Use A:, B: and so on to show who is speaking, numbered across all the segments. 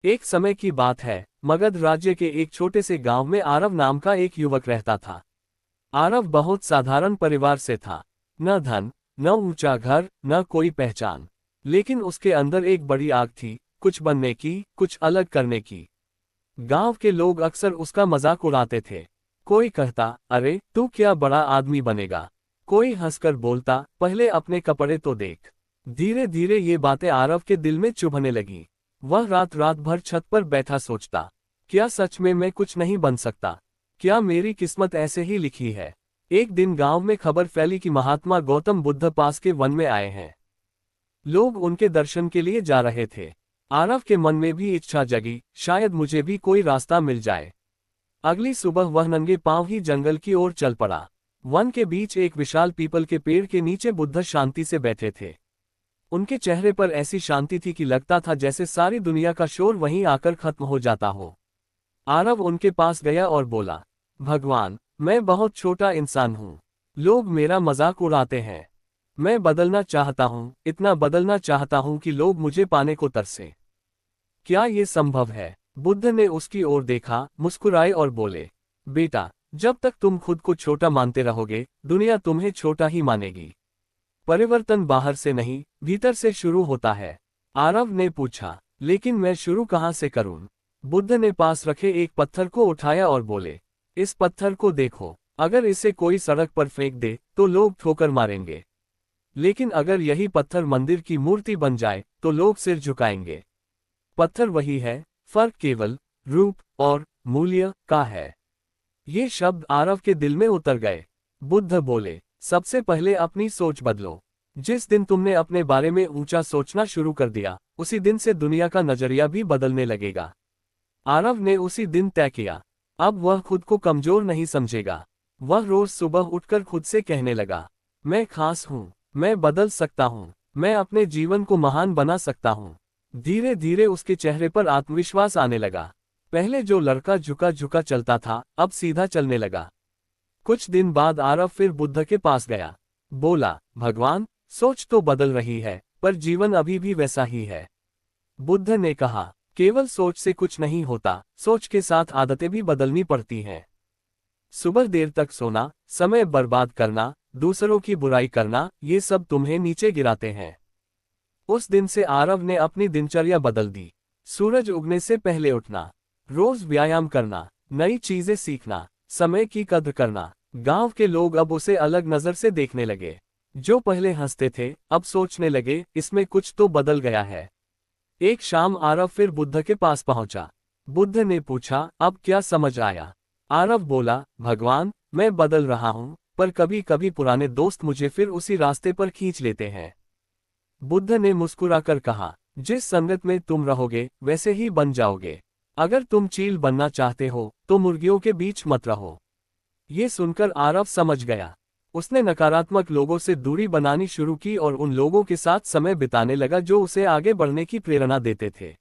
A: एक समय की बात है, मगध राज्य के एक छोटे से गांव में आरव नाम का एक युवक रहता था। आरव बहुत साधारण परिवार से था। न धन, न ऊंचा घर, न कोई पहचान। लेकिन उसके अंदर एक बड़ी आग थी, कुछ बनने की, कुछ अलग करने की। गांव के लोग अक्सर उसका मजाक उड़ाते थे। कोई कहता, अरे तू क्या बड़ा आदमी बनेगा। कोई हंसकर बोलता, पहले अपने कपड़े तो देख। धीरे धीरे ये बातें आरव के दिल में चुभने लगीं। वह रात रात भर छत पर बैठा सोचता, क्या सच में मैं कुछ नहीं बन सकता? क्या मेरी किस्मत ऐसे ही लिखी है? एक दिन गांव में खबर फैली कि महात्मा गौतम बुद्ध पास के वन में आए हैं। लोग उनके दर्शन के लिए जा रहे थे। आरव के मन में भी इच्छा जगी, शायद मुझे भी कोई रास्ता मिल जाए। अगली सुबह वह नंगे पांव ही जंगल की ओर चल पड़ा। वन के बीच एक विशाल पीपल के पेड़ के नीचे बुद्ध शांति से बैठे थे। उनके चेहरे पर ऐसी शांति थी कि लगता था जैसे सारी दुनिया का शोर वहीं आकर खत्म हो जाता हो। आरव उनके पास गया और बोला, भगवान, मैं बहुत छोटा इंसान हूँ। लोग मेरा मजाक उड़ाते हैं। मैं बदलना चाहता हूँ, इतना बदलना चाहता हूँ कि लोग मुझे पाने को तरसे। क्या ये संभव है? बुद्ध ने उसकी ओर देखा, मुस्कुराए और बोले, बेटा, जब तक तुम खुद को छोटा मानते रहोगे, दुनिया तुम्हें छोटा ही मानेगी। परिवर्तन बाहर से नहीं, भीतर से शुरू होता है। आरव ने पूछा, लेकिन मैं शुरू कहाँ से करूं? बुद्ध ने पास रखे एक पत्थर को उठाया और बोले, इस पत्थर को देखो। अगर इसे कोई सड़क पर फेंक दे तो लोग ठोकर मारेंगे, लेकिन अगर यही पत्थर मंदिर की मूर्ति बन जाए तो लोग सिर झुकाएंगे। पत्थर वही है, फर्क केवल रूप और मूल्य का है। ये शब्द आरव के दिल में उतर गए। बुद्ध बोले, सबसे पहले अपनी सोच बदलो। जिस दिन तुमने अपने बारे में ऊंचा सोचना शुरू कर दिया, उसी दिन से दुनिया का नजरिया भी बदलने लगेगा। आरव ने उसी दिन तय किया। अब वह खुद को कमजोर नहीं समझेगा। वह रोज सुबह उठकर खुद से कहने लगा, मैं खास हूँ, मैं बदल सकता हूँ, मैं अपने जीवन को महान बना सकता हूँ। धीरे धीरे उसके चेहरे पर आत्मविश्वास आने लगा। पहले जो लड़का झुका झुका चलता था, अब सीधा चलने लगा। कुछ दिन बाद आरव फिर बुद्ध के पास गया। बोला, भगवान, सोच तो बदल रही है, पर जीवन अभी भी वैसा ही है। बुद्ध ने कहा, केवल सोच से कुछ नहीं होता, सोच के साथ आदतें भी बदलनी पड़ती हैं। सुबह देर तक सोना, समय बर्बाद करना, दूसरों की बुराई करना, ये सब तुम्हें नीचे गिराते हैं। उस दिन से आरव ने अपनी दिनचर्या बदल दी। सूरज उगने से पहले उठना, रोज व्यायाम करना, नई चीजें सीखना, समय की कद्र करना। गांव के लोग अब उसे अलग नजर से देखने लगे। जो पहले हंसते थे, अब सोचने लगे, इसमें कुछ तो बदल गया है। एक शाम आरव फिर बुद्ध के पास पहुंचा। बुद्ध ने पूछा, अब क्या समझ आया? आरव बोला, भगवान, मैं बदल रहा हूं, पर कभी कभी पुराने दोस्त मुझे फिर उसी रास्ते पर खींच लेते हैं। बुद्ध ने मुस्कुराकर कहा, जिस संगत में तुम रहोगे वैसे ही बन जाओगे। अगर तुम चील बनना चाहते हो तो मुर्गियों के बीच मत रहो। ये सुनकर आरव समझ गया। उसने नकारात्मक लोगों से दूरी बनानी शुरू की और उन लोगों के साथ समय बिताने लगा जो उसे आगे बढ़ने की प्रेरणा देते थे।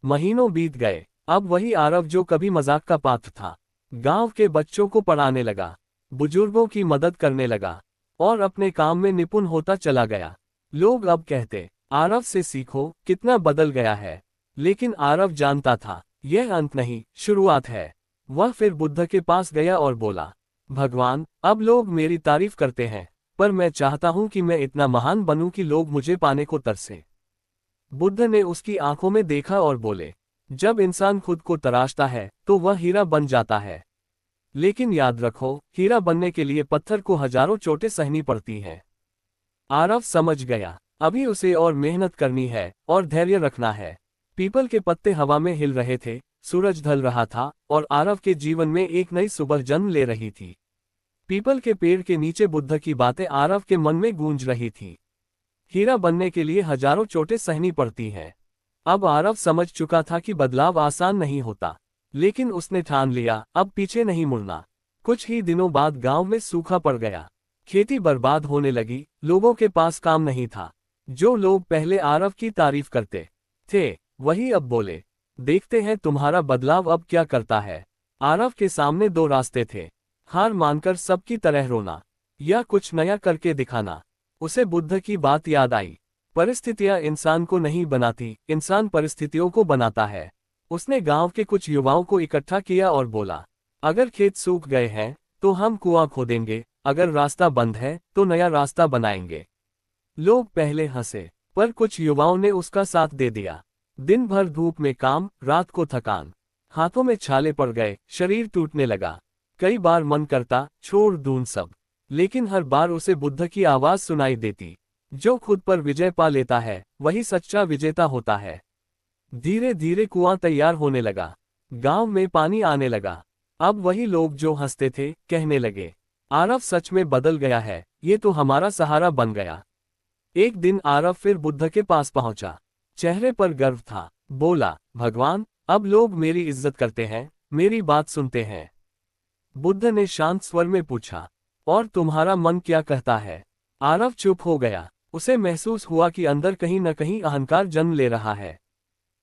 A: महीनों बीत गए। अब वही आरव जो कभी मजाक का पात्र था, गांव के बच्चों को पढ़ाने लगा, बुजुर्गों की मदद करने लगा और अपने काम में निपुण होता चला गया। लोग अब कहते, आरव से सीखो, कितना बदल गया है। लेकिन आरव जानता था, यह अंत नहीं, शुरुआत है। वह फिर बुद्ध के पास गया और बोला, भगवान, अब लोग मेरी तारीफ करते हैं, पर मैं चाहता हूं कि मैं इतना महान बनूं कि लोग मुझे पाने को तरसे। बुद्ध ने उसकी आंखों में देखा और बोले, जब इंसान खुद को तराशता है तो वह हीरा बन जाता है। लेकिन याद रखो, हीरा बनने के लिए पत्थर को हजारों चोटें सहनी पड़ती हैं। आरव समझ गया, अभी उसे और मेहनत करनी है और धैर्य रखना है। पीपल के पत्ते हवा में हिल रहे थे, सूरज ढल रहा था और आरव के जीवन में एक नई सुबह जन्म ले रही थी। पीपल के पेड़ के नीचे बुद्ध की बातें आरव के मन में गूंज रही थी। हीरा बनने के लिए हजारों चोटें सहनी पड़ती हैं। अब आरव समझ चुका था कि बदलाव आसान नहीं होता, लेकिन उसने ठान लिया, अब पीछे नहीं मुड़ना। कुछ ही दिनों बाद गांव में सूखा पड़ गया। खेती बर्बाद होने लगी, लोगों के पास काम नहीं था। जो लोग पहले आरव की तारीफ करते थे, वही अब बोले, देखते हैं तुम्हारा बदलाव अब क्या करता है। आरव के सामने दो रास्ते थे, हार मानकर सबकी तरह रोना या कुछ नया करके दिखाना। उसे बुद्ध की बात याद आई, परिस्थितियां इंसान को नहीं बनाती, इंसान परिस्थितियों को बनाता है। उसने गांव के कुछ युवाओं को इकट्ठा किया और बोला, अगर खेत सूख गए हैं तो हम कुआं खोदेंगे, अगर रास्ता बंद है तो नया रास्ता बनाएंगे। लोग पहले हंसे, पर कुछ युवाओं ने उसका साथ दे दिया। दिन भर धूप में काम, रात को थकान, हाथों में छाले पड़ गए, शरीर टूटने लगा। कई बार मन करता छोड़ दूं सब, लेकिन हर बार उसे बुद्ध की आवाज सुनाई देती, जो खुद पर विजय पा लेता है वही सच्चा विजेता होता है। धीरे धीरे कुआं तैयार होने लगा, गांव में पानी आने लगा। अब वही लोग जो हंसते थे कहने लगे, आरव सच में बदल गया है, ये तो हमारा सहारा बन गया। एक दिन आरव फिर बुद्ध के पास पहुंचा, चेहरे पर गर्व था। बोला, भगवान, अब लोग मेरी इज्जत करते हैं, मेरी बात सुनते हैं। बुद्ध ने शांत स्वर में पूछा, और तुम्हारा मन क्या कहता है? आरव चुप हो गया, उसे महसूस हुआ कि अंदर कहीं न कहीं अहंकार जन्म ले रहा है।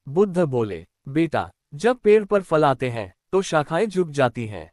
A: बुद्ध बोले, बेटा, जब पेड़ पर फल आते हैं तो शाखाएं झुक जाती हैं।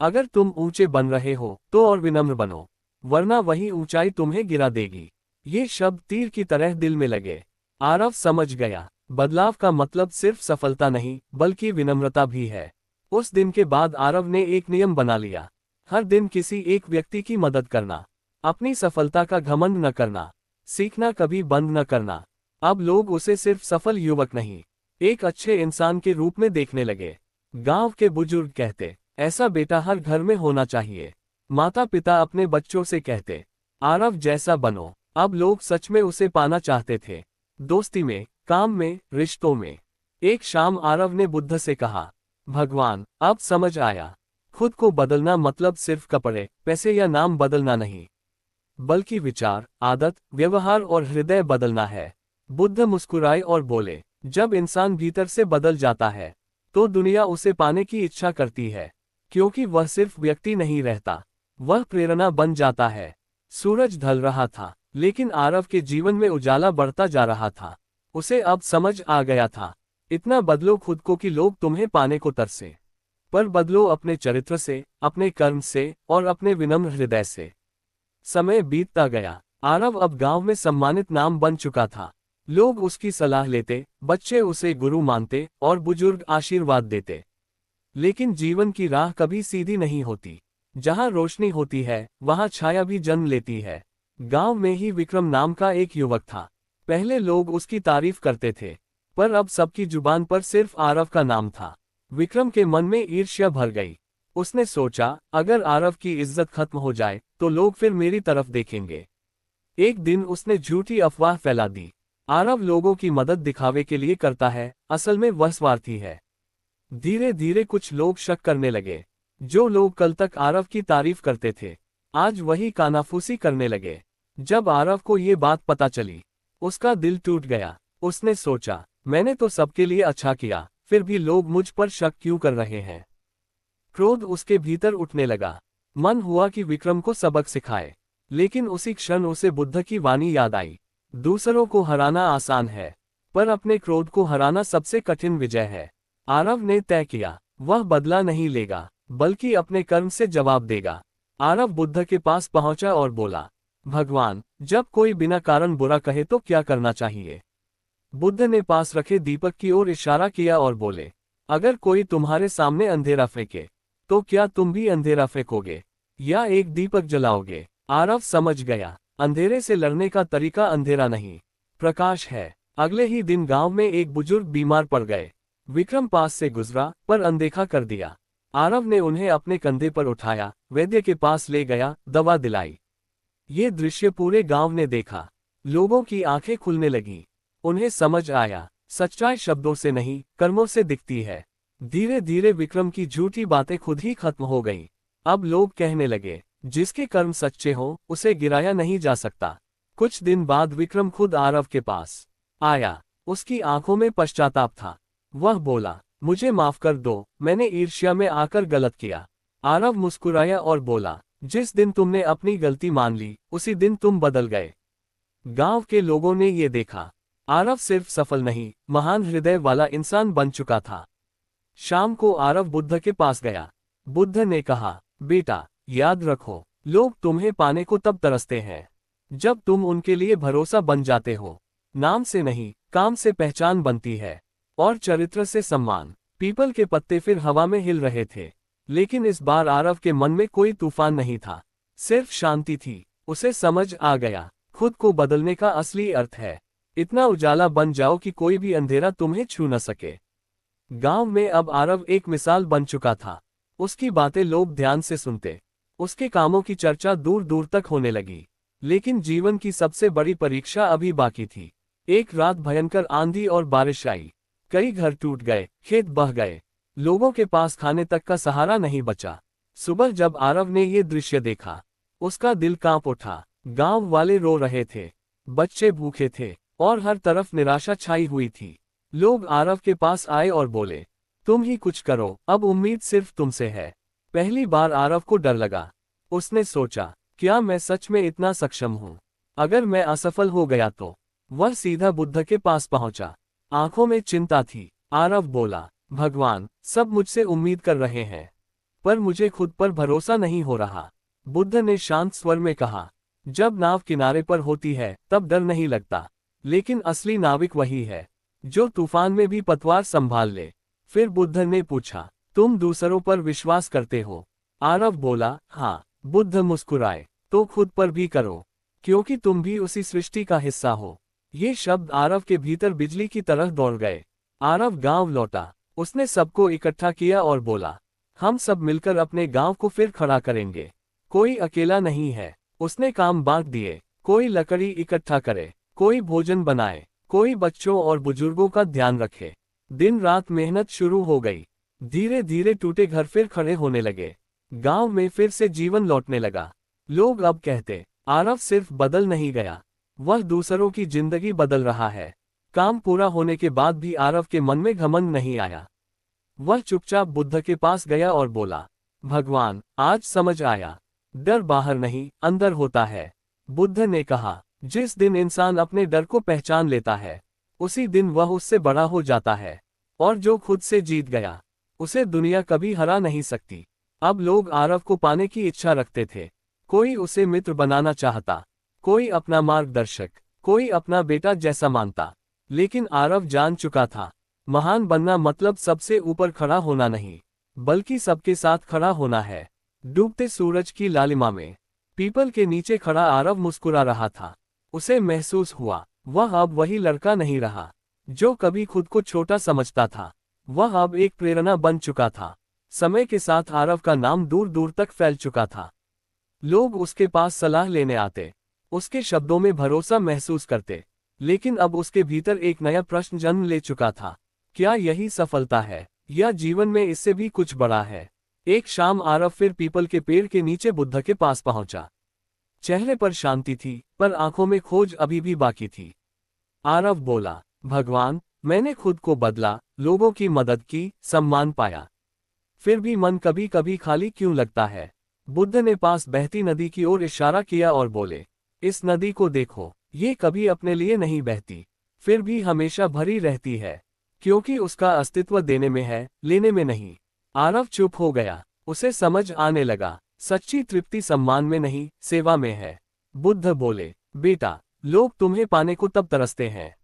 A: अगर तुम ऊंचे बन रहे हो तो और विनम्र बनो, वरना वही ऊंचाई तुम्हें गिरा देगी। ये शब्द तीर की तरह दिल में लगे। आरव समझ गया, बदलाव का मतलब सिर्फ सफलता नहीं बल्कि विनम्रता भी है। उस दिन के बाद आरव ने एक नियम बना लिया, हर दिन किसी एक व्यक्ति की मदद करना, अपनी सफलता का घमंड न करना, सीखना कभी बंद न करना। अब लोग उसे सिर्फ सफल युवक नहीं, एक अच्छे इंसान के रूप में देखने लगे। गांव के बुजुर्ग कहते, ऐसा बेटा हर घर में होना चाहिए। माता पिता अपने बच्चों से कहते, आरव जैसा बनो। अब लोग सच में उसे पाना चाहते थे, दोस्ती में, काम में, रिश्तों में। एक शाम आरव ने बुद्ध से कहा, भगवान, अब समझ आया, खुद को बदलना मतलब सिर्फ कपड़े, पैसे या नाम बदलना नहीं, बल्कि विचार, आदत, व्यवहार और हृदय बदलना है। बुद्ध मुस्कुराए और बोले, जब इंसान भीतर से बदल जाता है तो दुनिया उसे पाने की इच्छा करती है, क्योंकि वह सिर्फ व्यक्ति नहीं रहता, वह प्रेरणा बन जाता है। सूरज ढल रहा था, लेकिन आरव के जीवन में उजाला बढ़ता जा रहा था। उसे अब समझ आ गया था, इतना बदलो खुद को कि लोग तुम्हें पाने को तरसे, पर बदलो अपने चरित्र से, अपने कर्म से और अपने विनम्र हृदय से। समय बीतता गया, आरव अब गांव में सम्मानित नाम बन चुका था। लोग उसकी सलाह लेते, बच्चे उसे गुरु मानते और बुजुर्ग आशीर्वाद देते। लेकिन जीवन की राह कभी सीधी नहीं होती, जहां रोशनी होती है वहां छाया भी जन्म लेती है। गांव में ही विक्रम नाम का एक युवक था। पहले लोग उसकी तारीफ करते थे, पर अब सबकी जुबान पर सिर्फ आरव का नाम था। विक्रम के मन में ईर्ष्या भर गई। उसने सोचा, अगर आरव की इज्जत खत्म हो जाए तो लोग फिर मेरी तरफ देखेंगे। एक दिन उसने झूठी अफवाह फैला दी, आरव लोगों की मदद दिखावे के लिए करता है, असल में वह स्वार्थी है। धीरे धीरे कुछ लोग शक करने लगे। जो लोग कल तक आरव की तारीफ करते थे, आज वही कानाफूसी करने लगे। जब आरव को ये बात पता चली, उसका दिल टूट गया। उसने सोचा, मैंने तो सबके लिए अच्छा किया, फिर भी लोग मुझ पर शक क्यों कर रहे हैं। क्रोध उसके भीतर उठने लगा। मन हुआ कि विक्रम को सबक सिखाए, लेकिन उसी क्षण उसे बुद्ध की वाणी याद आई, दूसरों को हराना आसान है, पर अपने क्रोध को हराना सबसे कठिन विजय है। आरव ने तय किया, वह बदला नहीं लेगा, बल्कि अपने कर्म से जवाब देगा। आरव बुद्ध के पास पहुंचा और बोला, भगवान, जब कोई बिना कारण बुरा कहे तो क्या करना चाहिए? बुद्ध ने पास रखे दीपक की ओर इशारा किया और बोले, अगर कोई तुम्हारे सामने अंधेरा फेंके तो क्या तुम भी अंधेरा फेंकोगे या एक दीपक जलाओगे? आरव समझ गया, अंधेरे से लड़ने का तरीका अंधेरा नहीं, प्रकाश है। अगले ही दिन गांव में एक बुजुर्ग बीमार पड़ गए। विक्रम पास से गुजरा पर अनदेखा कर दिया। आरव ने उन्हें अपने कंधे पर उठाया, वैद्य के पास ले गया, दवा दिलाई। ये दृश्य पूरे गांव ने देखा। लोगों की आंखें खुलने लगीं। उन्हें समझ आया, सच्चाई शब्दों से नहीं, कर्मों से दिखती है। धीरे धीरे विक्रम की झूठी बातें खुद ही खत्म हो गईं। अब लोग कहने लगे, जिसके कर्म सच्चे हों उसे गिराया नहीं जा सकता। कुछ दिन बाद विक्रम खुद आरव के पास आया। उसकी आंखों में पश्चाताप था। वह बोला, मुझे माफ कर दो, मैंने ईर्ष्या में आकर गलत किया। आरव मुस्कुराया और बोला, जिस दिन तुमने अपनी गलती मान ली उसी दिन तुम बदल गए। गांव के लोगों ने ये देखा, आरव सिर्फ सफल नहीं, महान हृदय वाला इंसान बन चुका था। शाम को आरव बुद्ध के पास गया। बुद्ध ने कहा, बेटा, याद रखो, लोग तुम्हें पाने को तब तरसते हैं जब तुम उनके लिए भरोसा बन जाते हो। नाम से नहीं, काम से पहचान बनती है। और चरित्र से सम्मान। पीपल के पत्ते फिर हवा में हिल रहे थे, लेकिन इस बार आरव के मन में कोई तूफान नहीं था, सिर्फ शांति थी। उसे समझ आ गया, खुद को बदलने का असली अर्थ है इतना उजाला बन जाओ कि कोई भी अंधेरा तुम्हें छू न सके। गांव में अब आरव एक मिसाल बन चुका था। उसकी बातें लोग ध्यान से सुनते, उसके कामों की चर्चा दूर दूर तक होने लगी। लेकिन जीवन की सबसे बड़ी परीक्षा अभी बाकी थी। एक रात भयंकर आंधी और बारिश आई, कई घर टूट गए, खेत बह गए, लोगों के पास खाने तक का सहारा नहीं बचा। सुबह जब आरव ने ये दृश्य देखा, उसका दिल कांप उठा। गांव वाले रो रहे थे, बच्चे भूखे थे और हर तरफ निराशा छाई हुई थी। लोग आरव के पास आए और बोले, तुम ही कुछ करो, अब उम्मीद सिर्फ तुमसे है। पहली बार आरव को डर लगा। उसने सोचा, क्या मैं सच में इतना सक्षम हूँ? अगर मैं असफल हो गया तो? वह सीधा बुद्ध के पास पहुंचा, आंखों में चिंता थी। आरव बोला, भगवान, सब मुझसे उम्मीद कर रहे हैं, पर मुझे खुद पर भरोसा नहीं हो रहा। बुद्ध ने शांत स्वर में कहा, जब नाव किनारे पर होती है तब डर नहीं लगता, लेकिन असली नाविक वही है जो तूफान में भी पतवार संभाल ले। फिर बुद्ध ने पूछा, तुम दूसरों पर विश्वास करते हो? आरव बोला, हाँ। बुद्ध मुस्कुराए, तो खुद पर भी करो, क्योंकि तुम भी उसी सृष्टि का हिस्सा हो। ये शब्द आरव के भीतर बिजली की तरह दौड़ गए। आरव गांव लौटा, उसने सबको इकट्ठा किया और बोला, हम सब मिलकर अपने गांव को फिर खड़ा करेंगे। कोई अकेला नहीं है। उसने काम बांट दिए, कोई लकड़ी इकट्ठा करे, कोई भोजन बनाए, कोई बच्चों और बुजुर्गों का ध्यान रखे। दिन रात मेहनत शुरू हो गई। धीरे धीरे टूटे घर फिर खड़े होने लगे। गांव में फिर से जीवन लौटने लगा। लोग अब कहते, आरव सिर्फ बदल नहीं गया, वह दूसरों की जिंदगी बदल रहा है। काम पूरा होने के बाद भी आरव के मन में घमंड नहीं आया। वह चुपचाप बुद्ध के पास गया और बोला, भगवान, आज समझ आया, डर बाहर नहीं अंदर होता है। बुद्ध ने कहा, जिस दिन इंसान अपने डर को पहचान लेता है, उसी दिन वह उससे बड़ा हो जाता है, और जो खुद से जीत गया, उसे दुनिया कभी हरा नहीं सकती। अब लोग आरव को पाने की इच्छा रखते थे। कोई उसे मित्र बनाना चाहता, कोई अपना मार्गदर्शक, कोई अपना बेटा जैसा मानता। लेकिन आरव जान चुका था, महान बनना मतलब सबसे ऊपर खड़ा होना नहीं, बल्कि सबके साथ खड़ा होना है। डूबते सूरज की लालिमा में पीपल के नीचे खड़ा आरव मुस्कुरा रहा था। उसे महसूस हुआ, वह अब वही लड़का नहीं रहा जो कभी खुद को छोटा समझता था। वह अब एक प्रेरणा बन चुका था। समय के साथ आरव का नाम दूर दूर तक फैल चुका था। लोग उसके पास सलाह लेने आते, उसके शब्दों में भरोसा महसूस करते। लेकिन अब उसके भीतर एक नया प्रश्न जन्म ले चुका था, क्या यही सफलता है, या जीवन में इससे भी कुछ बड़ा है? एक शाम आरव फिर पीपल के पेड़ के नीचे बुद्ध के पास पहुंचा। चेहरे पर शांति थी, पर आंखों में खोज अभी भी बाकी थी। आरव बोला, भगवान, मैंने खुद को बदला, लोगों की मदद की, सम्मान पाया, फिर भी मन कभी कभी खाली क्यों लगता है? बुद्ध ने पास बहती नदी की ओर इशारा किया और बोले, इस नदी को देखो, ये कभी अपने लिए नहीं बहती, फिर भी हमेशा भरी रहती है, क्योंकि उसका अस्तित्व देने में है, लेने में नहीं। आरव चुप हो गया। उसे समझ आने लगा, सच्ची तृप्ति सम्मान में नहीं, सेवा में है। बुद्ध बोले, बेटा, लोग तुम्हें पाने को तब तरसते हैं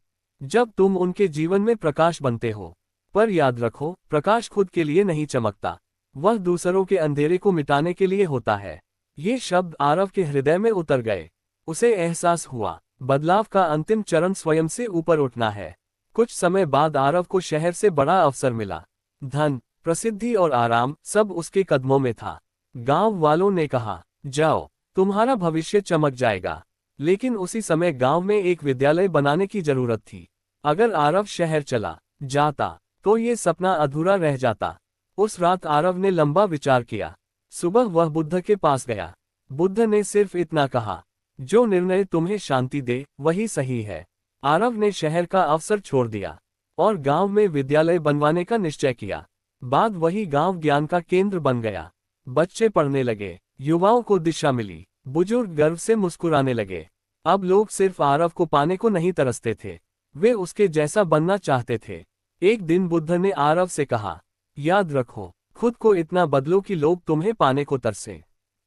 A: जब तुम उनके जीवन में प्रकाश बनते हो। पर याद रखो, प्रकाश खुद के लिए नहीं चमकता, वह दूसरों के अंधेरे को मिटाने के लिए होता है। ये शब्द आरव के हृदय में उतर गए। उसे एहसास हुआ, बदलाव का अंतिम चरण स्वयं से ऊपर उठना है। कुछ समय बाद आरव को शहर से बड़ा अवसर मिला। धन, प्रसिद्धि और आराम सब उसके कदमों में था। गांव वालों ने कहा, जाओ, तुम्हारा भविष्य चमक जाएगा। लेकिन उसी समय गांव में एक विद्यालय बनाने की जरूरत थी। अगर आरव शहर चला जाता तो ये सपना अधूरा रह जाता। उस रात आरव ने लंबा विचार किया। सुबह वह बुद्ध के पास गया। बुद्ध ने सिर्फ इतना कहा, जो निर्णय तुम्हें शांति दे वही सही है। आरव ने शहर का अवसर छोड़ दिया और गांव में विद्यालय बनवाने का निश्चय किया। बाद वही गांव ज्ञान का केंद्र बन गया। बच्चे पढ़ने लगे, युवाओं को दिशा मिली, बुजुर्ग गर्व से मुस्कुराने लगे। अब लोग सिर्फ आरव को पाने को नहीं तरसते थे, वे उसके जैसा बनना चाहते थे। एक दिन बुद्ध ने आरव से कहा, याद रखो, खुद को इतना बदलो कि लोग तुम्हें पाने को तरसे,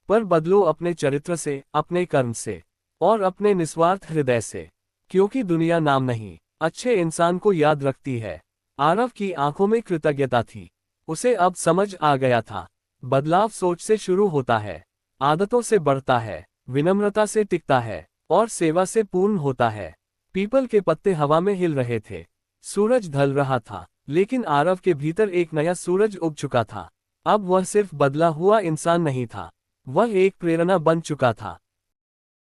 A: पर बदलो अपने चरित्र से, अपने कर्म से और अपने निस्वार्थ हृदय से, क्योंकि दुनिया नाम नहीं, अच्छे इंसान को याद रखती है। आरव की आंखों में कृतज्ञता थी। उसे अब समझ आ गया था, बदलाव सोच से शुरू होता है, आदतों से बढ़ता है, विनम्रता से टिकता है, और सेवा से पूर्ण होता है। पीपल के पत्ते हवा में हिल रहे थे। सूरज ढल रहा था, लेकिन आरव के भीतर एक नया सूरज उग चुका था। अब वह सिर्फ बदला हुआ इंसान नहीं था, वह एक प्रेरणा बन चुका था।